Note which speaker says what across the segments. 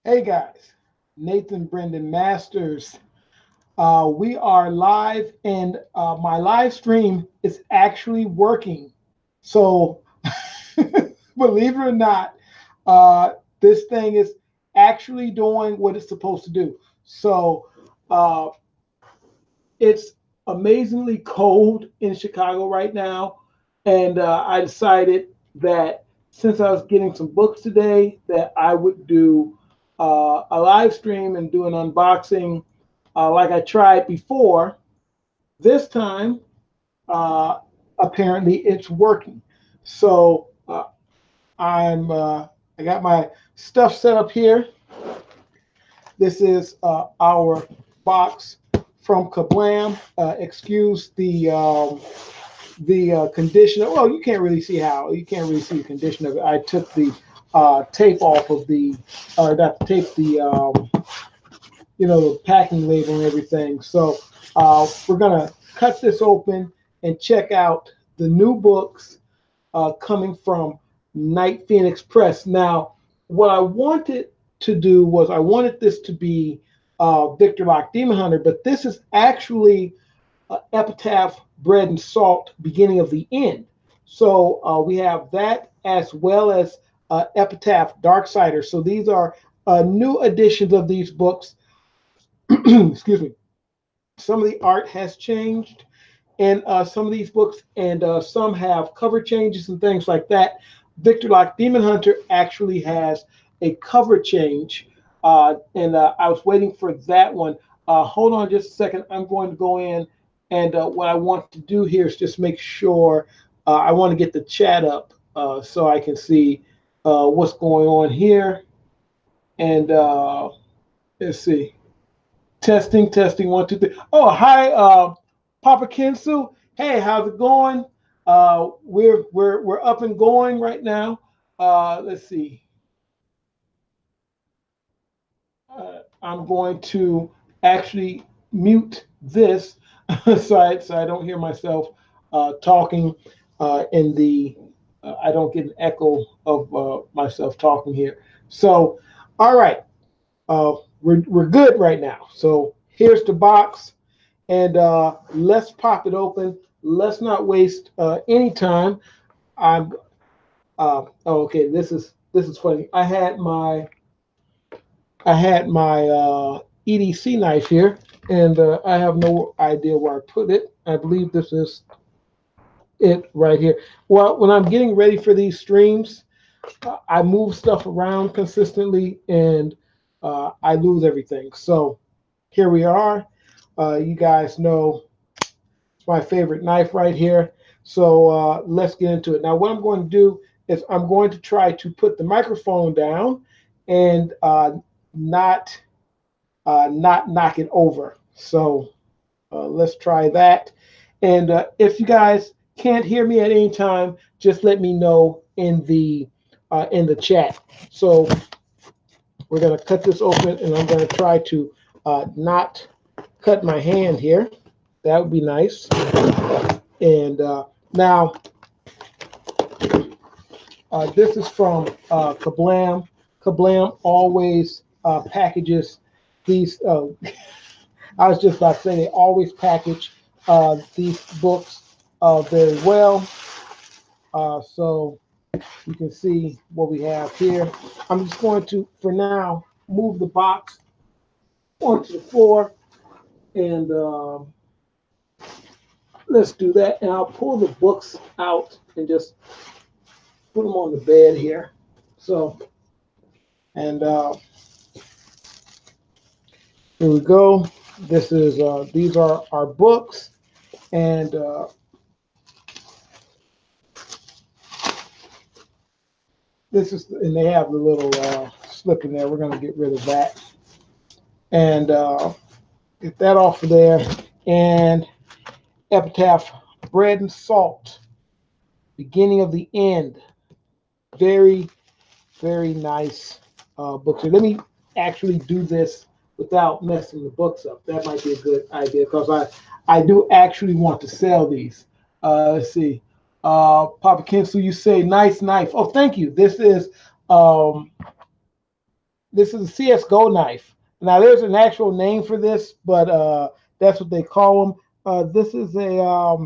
Speaker 1: Hey guys, Nathan Brendan Masters. We are live, and my live stream is actually working. So, believe it or not, this thing is actually doing what it's supposed to do. So, uh, it's amazingly cold in Chicago right now, and I decided that since I was getting some books today, that I would do a live stream and do an unboxing like I tried before. This time, uh, apparently, it's working. So I got my stuff set up here. This is our box from Ka-Blam. Excuse the condition. Well, you can't really see how. You can't really see the condition of it. I took the tape off of the, or not the tape, the packing label and everything. So we're gonna cut this open and check out the new books coming from Night Phoenix Press. Now, what I wanted to do was I wanted this to be Victor Locke Demon Hunter, but this is actually Epitaph Bread and Salt, Beginning of the End. So we have that as well as Epitaph Darksiders. So these are new editions of these books. Excuse me. Some of the art has changed in some of these books, and some have cover changes and things like that. Victor Locke Demon Hunter actually has a cover change, and I was waiting for that one. Hold on just a second. I'm going to go in, and what I want to do here is just make sure I want to get the chat up so I can see what's going on here. And let's see. Testing, testing, one, two, three. Oh, hi, Papa Kensu. Hey, how's it going? We're up and going right now. Let's see. I'm going to actually mute this so I don't hear myself talking in the. I don't get an echo of myself talking here. So, all right. We're good right now. So here's the box, and let's pop it open. Let's not waste any time. I'm oh, okay. This is funny. I had my EDC knife here, and I have no idea where I put it. I believe this is it right here. Well, when I'm getting ready for these streams, I move stuff around consistently, and I lose everything. So here we are. You guys know it's my favorite knife right here. So let's get into it. Now, what I'm going to do is I'm going to try to put the microphone down and not knock it over. So let's try that. And if you guys can't hear me at any time, just let me know in the chat. So we're going to cut this open, and I'm going to try to not cut my hand here. That would be nice. And now, this is from Ka-Blam. Ka-Blam always packages these. I was just about to say they always package these books very well. So you can see what we have here. I'm just going to, for now, move the box onto the floor, and let's do that. And I'll pull the books out and just put them on the bed here. So, and here we go. This is these are our books, and this is, and they have the little slip in there. We're going to get rid of that, and get that off of there. And Epitaph Bread and Salt, Beginning of the End. Very, very nice book. So let me actually do this without messing the books up. That might be a good idea, because I do actually want to sell these. Let's see. Papa Kinsu, you say nice knife. Oh, thank you. This is this is a CS:GO knife. Now there's an actual name for this, but that's what they call them. This is a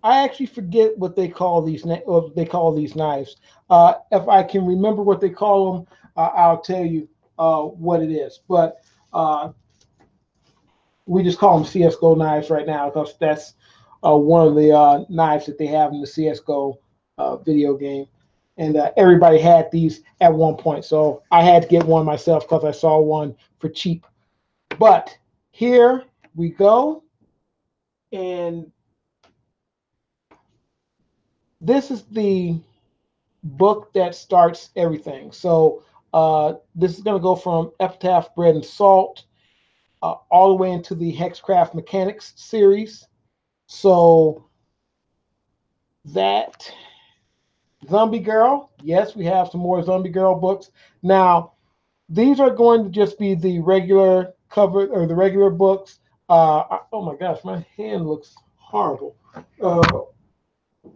Speaker 1: I actually forget what they call these knives. If I can remember what they call them, I'll tell you what it is. But we just call them CS:GO knives right now because that's one of the knives that they have in the CS:GO video game. And everybody had these at one point, so I had to get one myself because I saw one for cheap. But here we go, and this is the book that starts everything. So this is going to go from Epitaph, Bread and Salt, all the way into the Hexcraft Mechanics series. So that Zombie Girl, yes, we have some more Zombie Girl books. Now, these are going to just be the regular cover or the regular books. Oh my gosh, my hand looks horrible.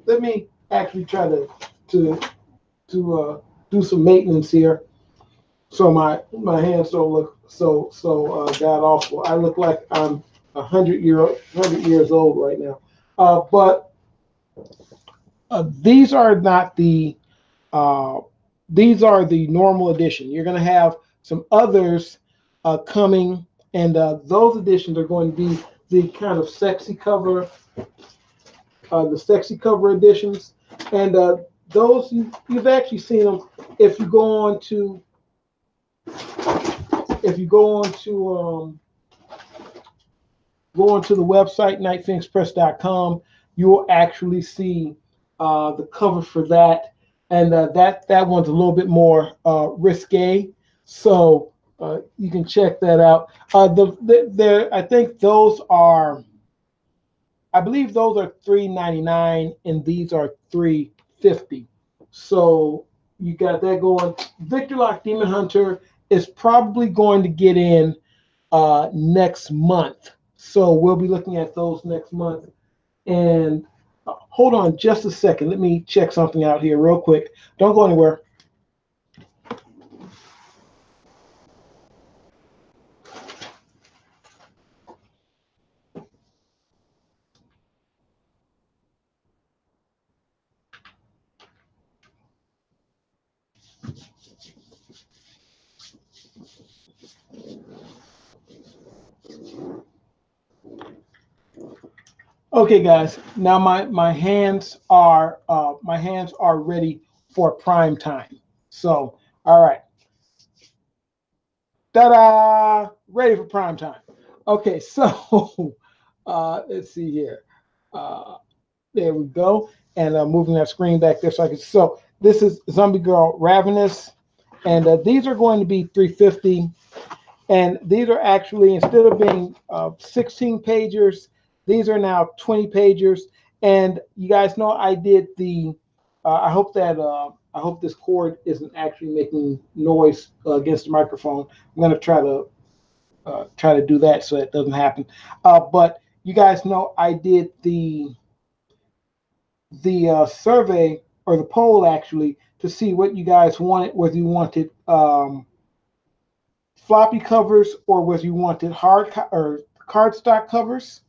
Speaker 1: Let me actually try to do some maintenance here, so my hands don't look so god awful. I look like I'm 100 years old right now. But these are not the these are the normal edition. You're going to have some others coming, and those editions are going to be the kind of sexy cover, the sexy cover editions, and those you've actually seen them if you go on to the website nightphoenixpress.com. You will actually see the cover for that, and that one's a little bit more risque, so you can check that out. I think those are, I believe those are $3.99, and these are $3.50. So you got that going. Victor Locke Demon Hunter is probably going to get in next month. So we'll be looking at those next month. And hold on just a second. Let me check something out here real quick. Don't go anywhere. Okay, guys. Now my hands are ready for prime time. So, all right. Ta-da! Ready for prime time. Okay, so let's see here. There we go. And moving that screen back there so I can. So this is Zombie Girl Ravenous, and these are going to be $3.50. And these are actually, instead of being 16 pagers, these are now 20 pagers. And you guys know I did the. I hope this cord isn't actually making noise against the microphone. I'm going to try to do that so it doesn't happen. But you guys know I did the survey, or the poll actually, to see what you guys wanted, whether you wanted floppy covers or whether you wanted or cardstock covers.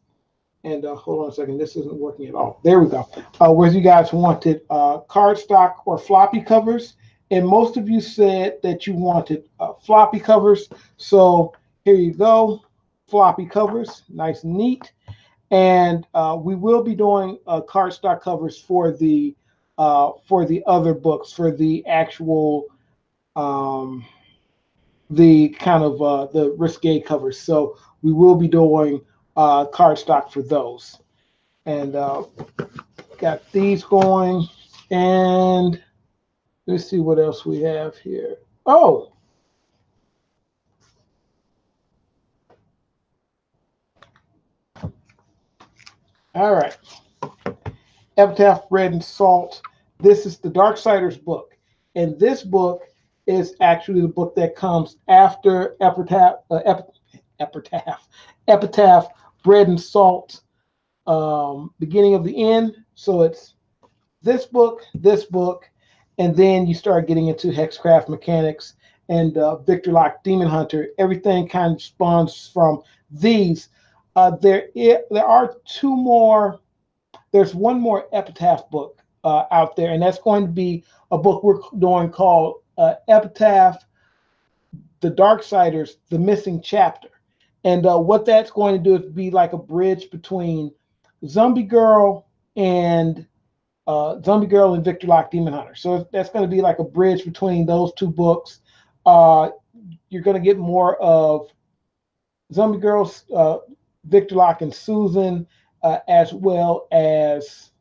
Speaker 1: And hold on a second, this isn't working at all. There we go. Whether you guys wanted cardstock or floppy covers, and most of you said that you wanted floppy covers. So here you go, floppy covers, nice and neat. And we will be doing cardstock covers for the other books, for the actual the kind of the risque covers. So we will be doing cardstock for those. And got these going. And let's see what else we have here. Oh, all right. Epitaph, Bread and Salt. This is the Darksiders book. And this book is actually the book that comes after Epitaph, Bread and Salt, beginning of the end. So it's this book, and then you start getting into Hexcraft Mechanics and Victor Locke Demon Hunter. Everything kind of spawns from these. There are two more. There's one more Epitaph book out there, and that's going to be a book we're doing called Epitaph, the Darksiders, the Missing Chapter. And what that's going to do is be like a bridge between Zombie Girl and Victor Locke Demon Hunter. So that's going to be like a bridge between those two books. You're going to get more of Zombie Girls, Victor Locke and Susan, as well as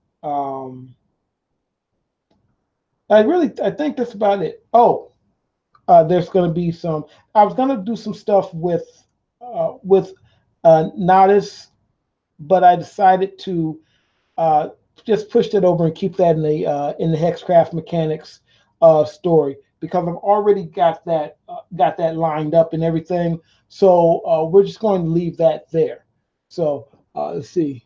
Speaker 1: I think that's about it. Oh, there's going to be some. I was going to do some stuff with Nodis, but I decided to just push that over and keep that in the Hexcraft Mechanics story, because I've already got that lined up and everything. So we're just going to leave that there. So let's see.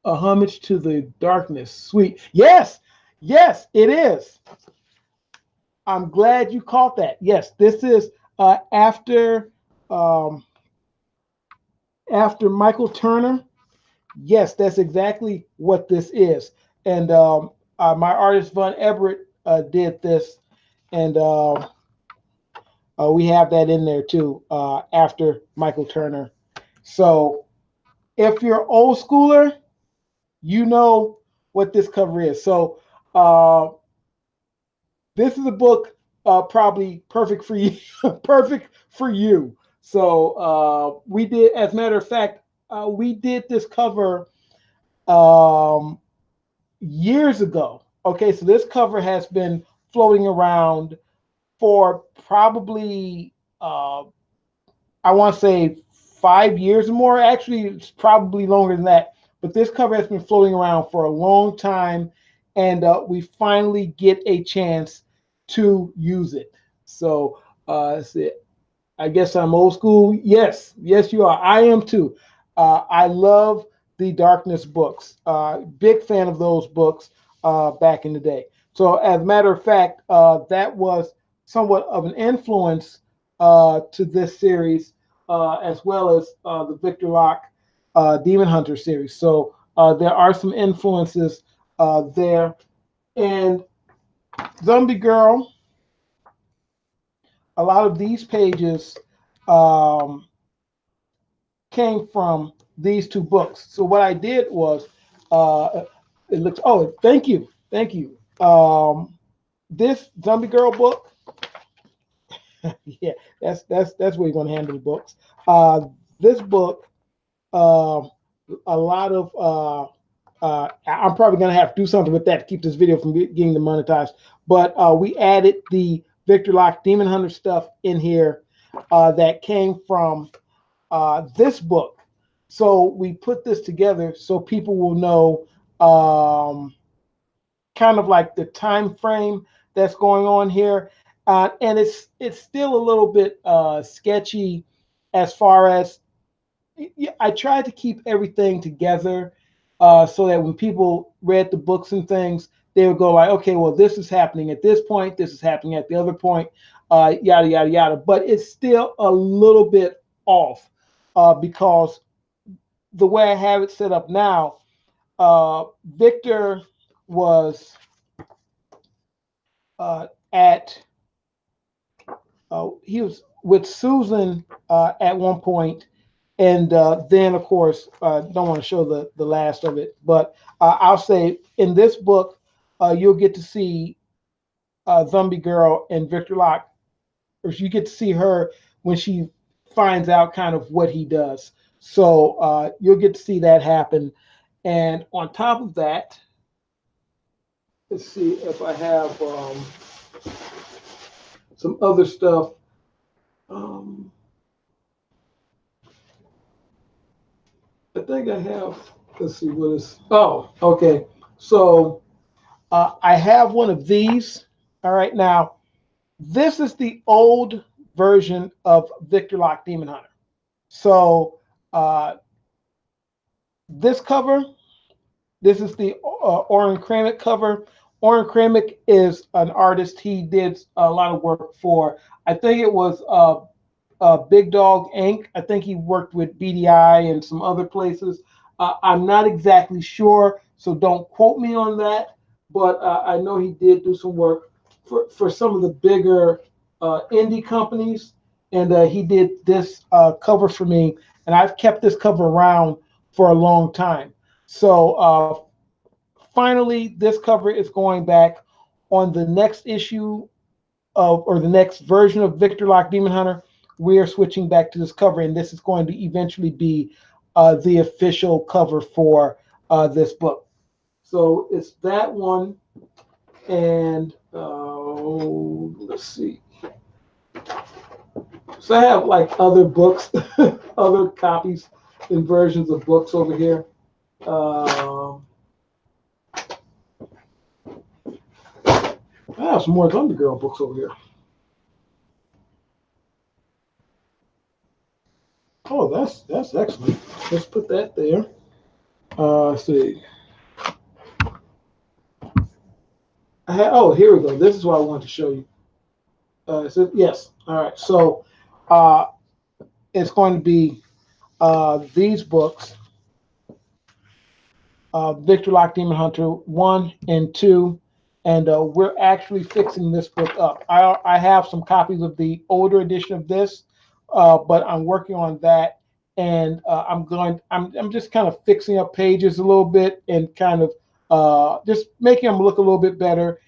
Speaker 1: A homage to the darkness. Sweet. Yes, yes, it is. I'm glad you caught that. Yes, this is after Michael Turner. Yes, that's exactly what this is. And my artist Von Everett did this, and we have that in there too, after Michael Turner. So if you're old schooler, you know what this cover is. So this is a book probably perfect for you. Perfect for you. So we did, as a matter of fact, we did this cover years ago. Okay, so this cover has been floating around for probably I want to say 5 years or more. Actually, it's probably longer than that. But this cover has been floating around for a long time, and we finally get a chance to use it. So I guess I'm old school. Yes, yes, you are. I am too. I love the Darkness books. Big fan of those books back in the day. So, as a matter of fact, that was somewhat of an influence to this series, as well as the Victor Locke Demon Hunter series. So, there are some influences there. And Zombie Girl, a lot of these pages came from these two books. So what I did was, it looks. Oh, thank you, thank you. This Zombie Girl book, yeah, that's where you're going to handle the books. This book, a lot of. I'm probably going to have to do something with that to keep this video from getting demonetized. But we added the Victor Locke Demon Hunter stuff in here that came from this book. So we put this together so people will know kind of like the time frame that's going on here. And it's still a little bit sketchy as far as I tried to keep everything together so that when people read the books and things, they would go like, okay, well, this is happening at this point, this is happening at the other point, yada, yada, yada. But it's still a little bit off because the way I have it set up now, Victor was at, he was with Susan at one point, and then, of course, don't want to show the last of it, but I'll say in this book, you'll get to see Zombie Girl and Victor Locke, or you get to see her when she finds out kind of what he does. So you'll get to see that happen. And on top of that, let's see if I have some other stuff. I think I have, let's see what is, oh, okay. So I have one of these. All right, now, this is the old version of Victor Locke Demon Hunter. So this cover, this is the Oren Cranek cover Oren Cranek is an artist. He did a lot of work for, I think it was Big Dog Inc. I think he worked with BDI and some other places. I'm not exactly sure, so don't quote me on that. But I know he did do some work for some of the bigger indie companies, and he did this cover for me, and I've kept this cover around for a long time. So finally, this cover is going back on the next issue of, or the next version of Victor Locke Demon Hunter. We are switching back to this cover, and this is going to eventually be the official cover for this book. So it's that one, and let's see. So I have like other books, other copies and versions of books over here. I have some more Thunder Girl books over here. Oh, that's excellent. Let's put that there. Let's see. Oh, here we go. This is what I wanted to show you. So yes. All right. So it's going to be these books, Victor Locke Demon Hunter 1 and 2. And we're actually fixing this book up. I have some copies of the older edition of this, but I'm working on that, and I'm just kind of fixing up pages a little bit and kind of just making them look a little bit better,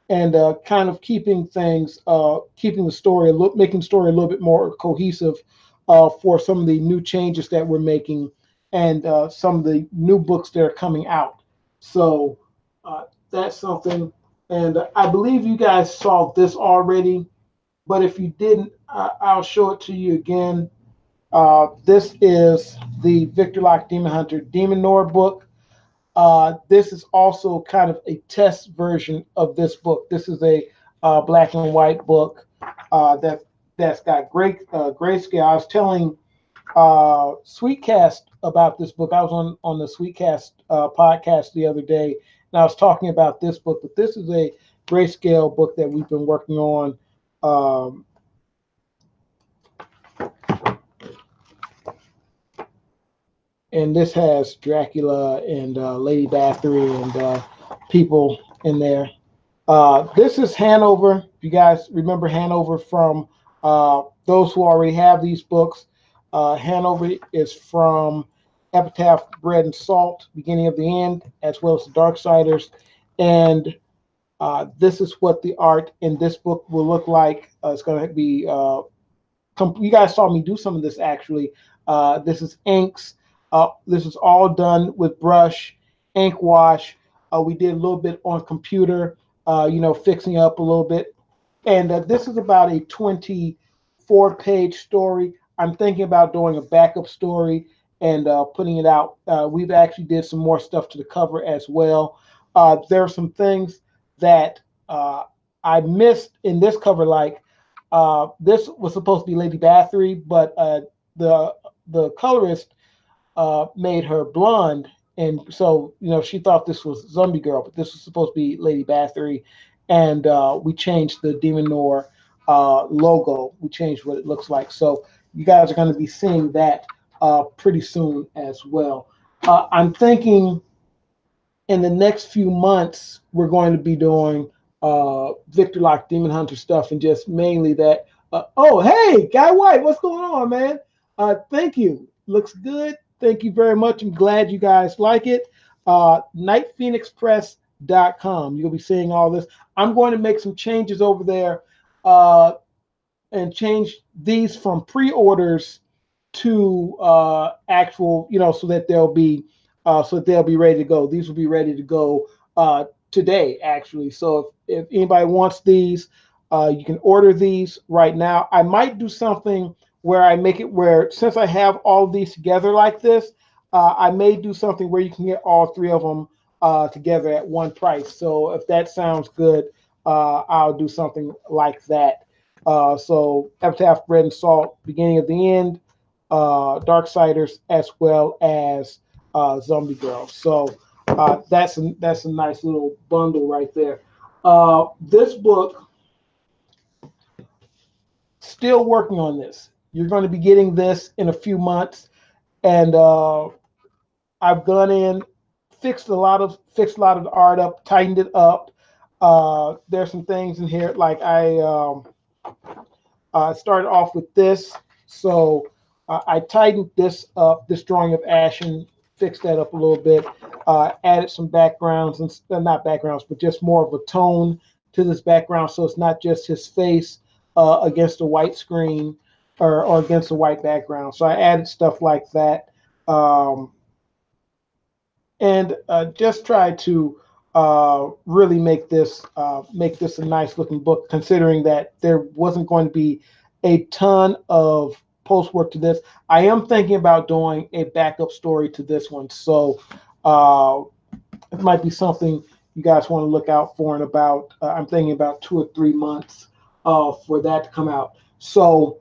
Speaker 1: and kind of keeping things, keeping the story, making the story a little bit more cohesive for some of the new changes that we're making, and some of the new books that are coming out. So that's something. And I believe you guys saw this already, but if you didn't, I'll show it to you again. This is the Victor Locke Demon Hunter Demon Noir book. This is also kind of a test version of this book. This is a black and white book that's got great grayscale. I was telling Sweetcast about this book. I was on the Sweetcast podcast the other day, and I was talking about this book, but this is a grayscale book that we've been working on. And this has Dracula and Lady Bathory and people in there. This is Hanover. If you guys remember Hanover from those who already have these books, Hanover is from Epitaph, Bread and Salt, Beginning of the End, as well as the Darksiders. And this is what the art in this book will look like. It's going to be, you guys saw me do some of this actually. This is inks. This is all done with brush, ink wash. We did a little bit on computer, fixing up a little bit. And this is about a 24-page story. I'm thinking about doing a backup story and putting it out. We've actually did some more stuff to the cover as well. There are some things that I missed in this cover, like this was supposed to be Lady Bathory, but the colorist made her blonde, and so she thought this was Zombie Girl, but this was supposed to be Lady Bathory, and we changed the Demon Noir logo. We changed what it looks like, so you guys are going to be seeing that pretty soon as well. I'm thinking in the next few months we're going to be doing Victor Locke Demon Hunter stuff, and just mainly that. Oh, hey, Guy White, what's going on, man? Thank you. Looks good. Thank you very much. I'm glad you guys like it. NightPhoenixPress.com. You'll be seeing all this. I'm going to make some changes over there and change these from pre-orders to actual, so that they'll be ready to go. These will be ready to go today, actually. So if anybody wants these, you can order these right now. I might do something where I make it where, since I have all of these together like this, I may do something where you can get all three of them together at one price. So if that sounds good, I'll do something like that. So Epitaph, Bread and Salt, Beginning of the End, Darksiders, as well as Zombie Girl. So that's a nice little bundle right there. This book, still working on this. You're going to be getting this in a few months, and I've gone in, fixed a lot of the art up, tightened it up. There's some things in here like I started off with this, so I tightened this up, this drawing of Ashen, fixed that up a little bit, added some backgrounds, and not backgrounds, but just more of a tone to this background, so it's not just his face against a white screen or against a white background. So I added stuff like that, and just try to really make this a nice looking book, considering that there wasn't going to be a ton of post work to this. I am thinking about doing a backup story to this one, so it might be something you guys want to look out for in about I'm thinking about 2 or 3 months for that to come out. So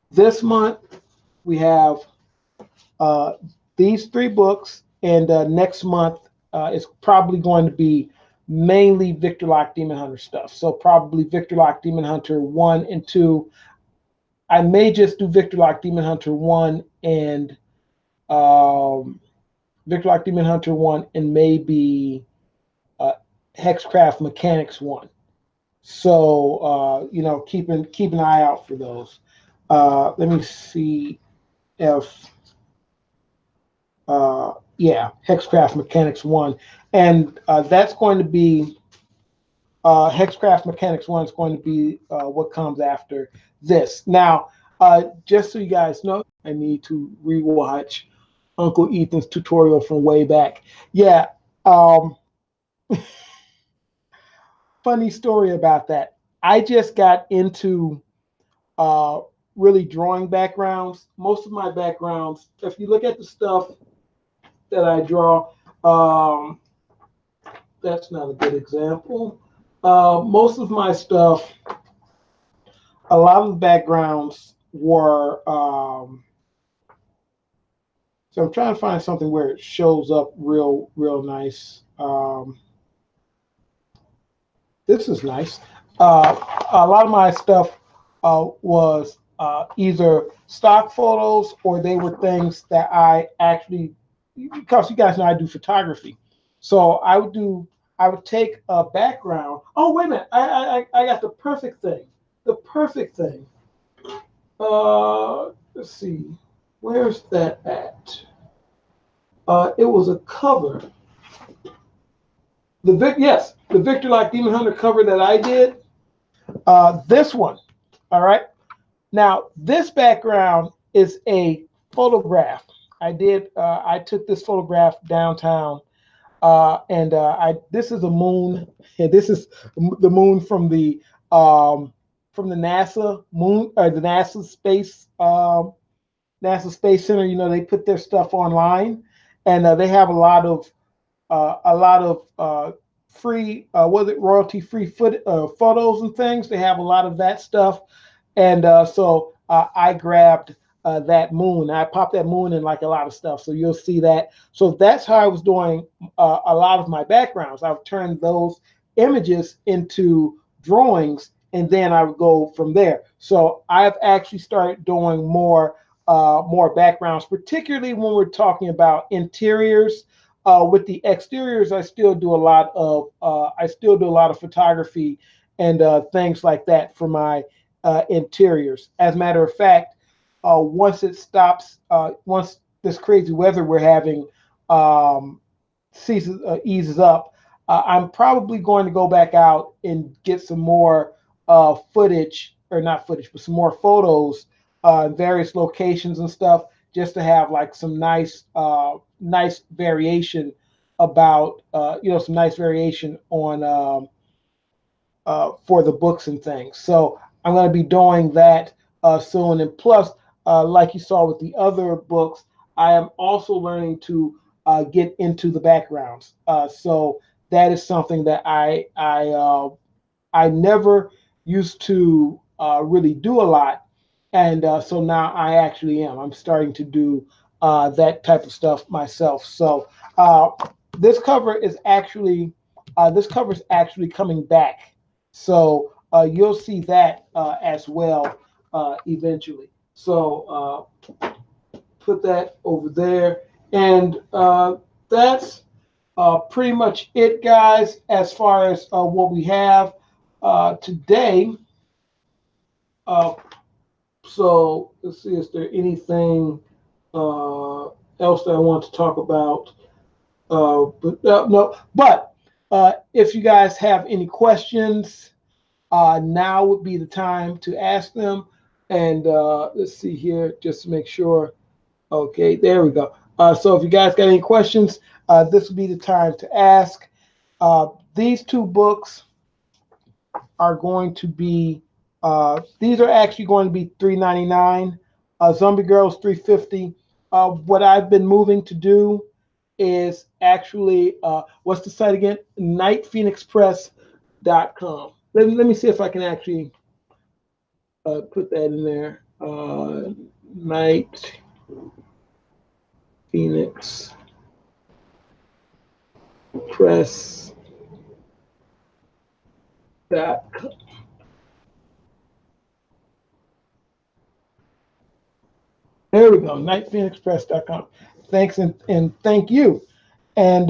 Speaker 1: this month we have these 3 books, and next month is probably going to be mainly Victor Locke Demon Hunter stuff. So probably Victor Locke Demon Hunter 1 and 2. I may just do Victor Locke Demon Hunter 1 and Victor Locke Demon Hunter 1 and maybe Hexcraft Mechanics 1. So you know, keep an eye out for those. Let me see if yeah, Hexcraft Mechanics 1, and that's going to be Hexcraft Mechanics 1 is going to be what comes after this. Now, just so you guys know, I need to rewatch Uncle Ethan's tutorial from way back. Yeah, funny story about that. I just got into really drawing backgrounds. Most of my backgrounds, if you look at the stuff that I draw, that's not a good example. Most of my stuff, a lot of the backgrounds were, so I'm trying to find something where it shows up real nice. This is nice. A lot of my stuff was either stock photos, or they were things that I actually, because you guys know I do photography. So I would take a background. Oh, wait a minute. I got the perfect thing. The perfect thing. Let's see. Where's that at? It was a cover. The Victor Locke Demon Hunter cover that I did. This one. All right. Now, this background is a photograph. I took this photograph downtown, and this is a moon. Yeah, this is the moon from the NASA moon, or the NASA Space Center. You know, they put their stuff online, and they have a lot of free, royalty free photos and things. They have a lot of that stuff, and so I grabbed that moon. I popped that moon in like a lot of stuff, so you'll see that. So that's how I was doing a lot of my backgrounds. I've turned those images into drawings, and then I would go from there. So I've actually started doing more backgrounds, particularly when we're talking about interiors. With the exteriors, I still do a lot of photography and things like that for my interiors. As a matter of fact, once it stops, once this crazy weather we're having eases up, I'm probably going to go back out and get some more footage, or not footage, but some more photos in various locations and stuff, just to have like some nice variation about some nice variation on for the books and things. So I'm going to be doing that soon. And plus, like you saw with the other books, I am also learning to get into the backgrounds. So that is something that I never used to really do a lot. And so now I actually am. I'm starting to do that type of stuff myself. So this cover is actually this cover is actually coming back. So you'll see that as well eventually. So put that over there. And that's pretty much it, guys, as far as what we have today. So let's see, is there anything else that I want to talk about? No, but if you guys have any questions, now would be the time to ask them. And let's see here, just to make sure. Okay, there we go. So if you guys got any questions, this would be the time to ask. These two books are going to be, these are actually going to be $3.99. Zombie Girls $3.50. What I've been moving to do is actually, what's the site again? nightphoenixpress.com. Let me see if I can actually put that in there. Night Phoenix Press. There we go, nightphoenixpress.com. Thanks and thank you. And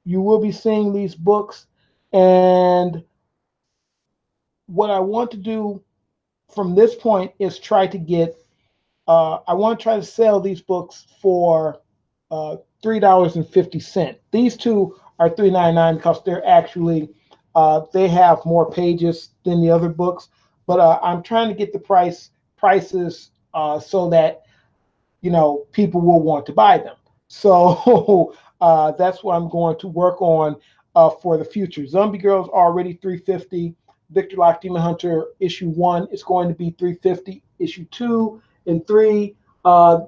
Speaker 1: you will be seeing these books. And what I want to do from this point is try to get, I want to try to sell these books for $3.50. These two are $3.99 because they're actually, they have more pages than the other books. But I'm trying to get the prices so that, you know, people will want to buy them. So that's what I'm going to work on for the future. Zombie Girls already $3.50. Victor Locke Demon Hunter issue 1 is going to be $3.50. Issue 2 and 3. As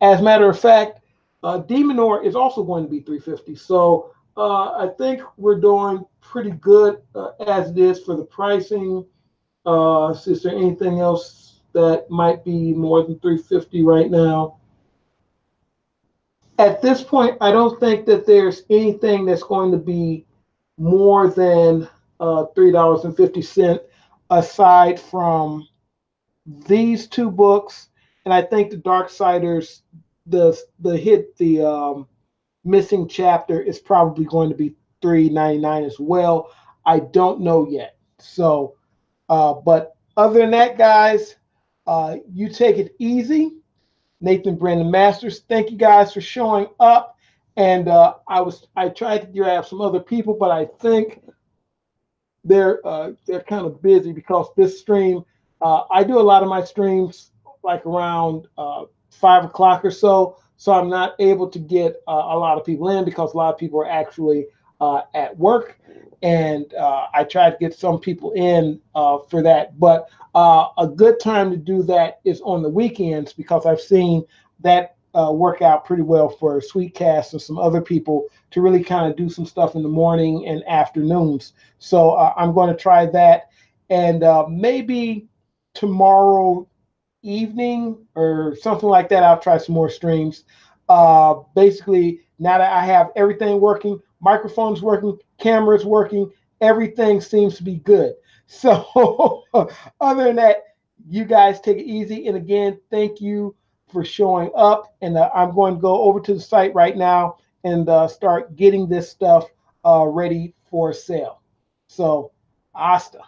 Speaker 1: a matter of fact, Demonor is also going to be $3.50. So I think we're doing pretty good as it is for the pricing. Is there anything else that might be more than $3.50 right now? At this point, I don't think that there's anything that's going to be more than $3.50 aside from these two books, and I think the Darksiders, the missing chapter is probably going to be $3.99 as well. I don't know yet. So, but other than that, guys, you take it easy. Nathan Brandon Masters, thank you guys for showing up. And I tried to grab some other people, but I think they're kind of busy because this stream, I do a lot of my streams like around 5 o'clock or so. So I'm not able to get a lot of people in because a lot of people are actually at work. And I try to get some people in for that. But a good time to do that is on the weekends because I've seen that work out pretty well for Sweetcast and some other people to really kind of do some stuff in the morning and afternoons. So I'm going to try that. And maybe tomorrow evening or something like that, I'll try some more streams. Basically, now that I have everything working, microphones working, cameras working, everything seems to be good. So other than that, you guys take it easy. And again, thank you for showing up. And I'm going to go over to the site right now and start getting this stuff ready for sale. So, hasta.